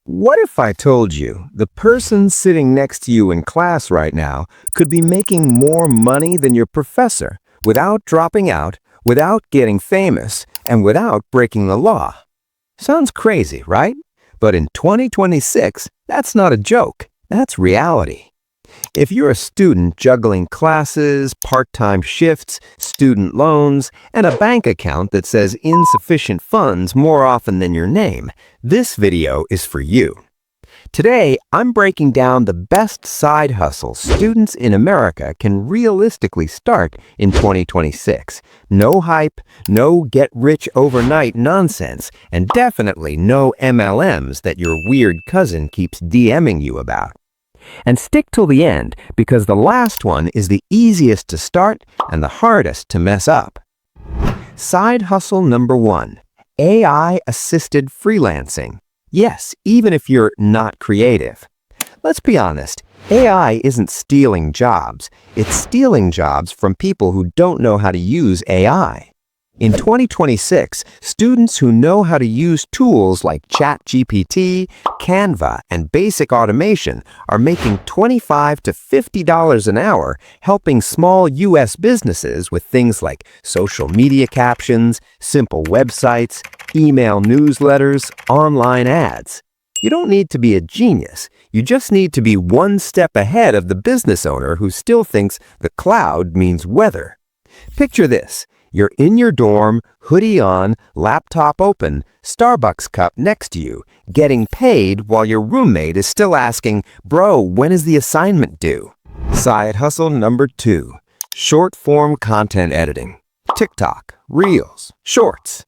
What if I told you the person sitting next to you in class right now could be making more money than your professor without dropping out, without getting famous, and without breaking the law? Sounds crazy, right? But in 2026, that's not a joke. That's reality. If you're a student juggling classes, part-time shifts, student loans, and a bank account that says insufficient funds more often than your name, this video is for you. Today, I'm breaking down the best side hustles students in America can realistically start in 2026. No hype, no get rich overnight nonsense, and definitely no MLMs that your weird cousin keeps DMing you about. And stick till the end, because the last one is the easiest to start and the hardest to mess up. Side hustle number 1, AI-assisted freelancing. Yes, even if you're not creative. Let's be honest, AI isn't stealing jobs. It's stealing jobs from people who don't know how to use AI. In 2026, students who know how to use tools like ChatGPT, Canva, and basic automation are making $25 to $50 an hour helping small U.S. businesses with things like social media captions, simple websites, email newsletters, online ads. You don't need to be a genius. You just need to be one step ahead of the business owner who still thinks the cloud means weather. Picture this. You're in your dorm, hoodie on, laptop open, Starbucks cup next to you, getting paid while your roommate is still asking, "Bro, when is the assignment due?" Side hustle number 2, short-form content editing. TikTok, Reels, Shorts.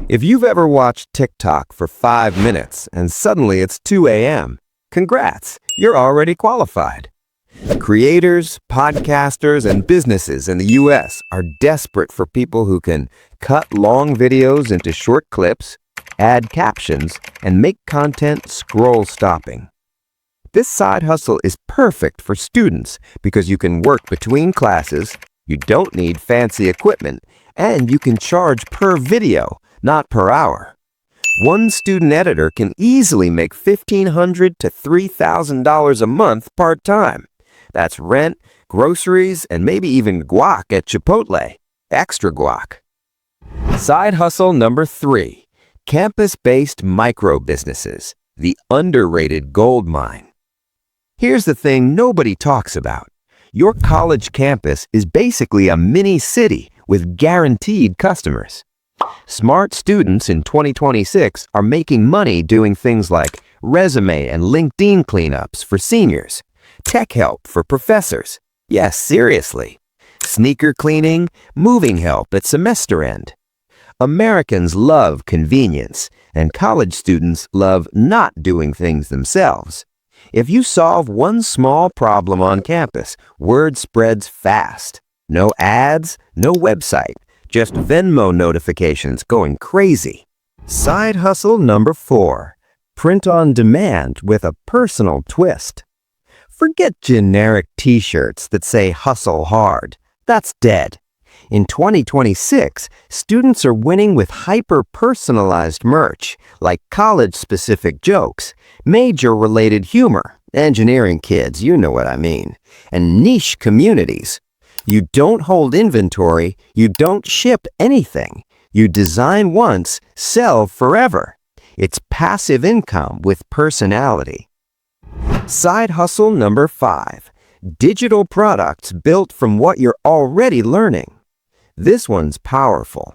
If you've ever watched TikTok for 5 minutes and suddenly it's 2 a.m., congrats, you're already qualified. Creators, podcasters, and businesses in the U.S. are desperate for people who can cut long videos into short clips, add captions, and make content scroll-stopping. This side hustle is perfect for students because you can work between classes, you don't need fancy equipment, and you can charge per video, not per hour. One student editor can easily make $1,500 to $3,000 a month part-time. That's rent, groceries, and maybe even guac at Chipotle. Extra guac. Side hustle number 3, campus-based micro-businesses, the underrated gold mine. Here's the thing nobody talks about. Your college campus is basically a mini city with guaranteed customers. Smart students in 2026 are making money doing things like resume and LinkedIn cleanups for seniors, tech help for professors. Yes, seriously. Sneaker cleaning, moving help at semester end. Americans love convenience, and college students love not doing things themselves. If you solve one small problem on campus, word spreads fast. No ads, no website, just Venmo notifications going crazy. Side hustle number 4, print on demand with a personal twist. Forget generic t-shirts that say hustle hard. That's dead. In 2026, students are winning with hyper-personalized merch, like college-specific jokes, major-related humor, engineering kids, you know what I mean, and niche communities. You don't hold inventory, you don't ship anything. You design once, sell forever. It's passive income with personality. Side hustle number 5, digital products built from what you're already learning. This one's powerful.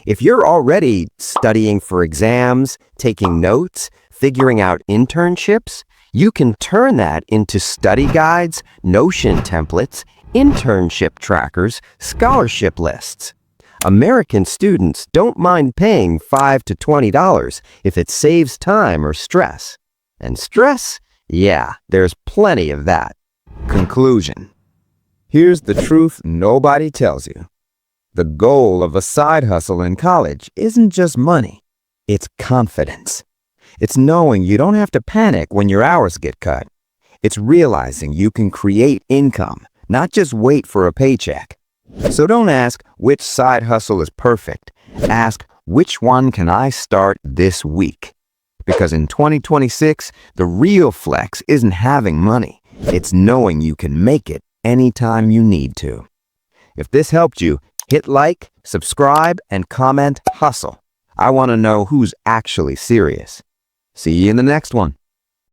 If you're already studying for exams, taking notes, figuring out internships, you can turn that into study guides, Notion templates, internship trackers, scholarship lists. American students don't mind paying $5 to $20 if it saves time or stress. And stress? Yeah, there's plenty of that. Conclusion. Here's the truth nobody tells you. The goal of a side hustle in college isn't just money. It's confidence. It's knowing you don't have to panic when your hours get cut. It's realizing you can create income, not just wait for a paycheck. So don't ask which side hustle is perfect. Ask which one can I start this week. Because in 2026, the real flex isn't having money. It's knowing you can make it anytime you need to. If this helped you, hit like, subscribe, and comment hustle. I want to know who's actually serious. See you in the next one.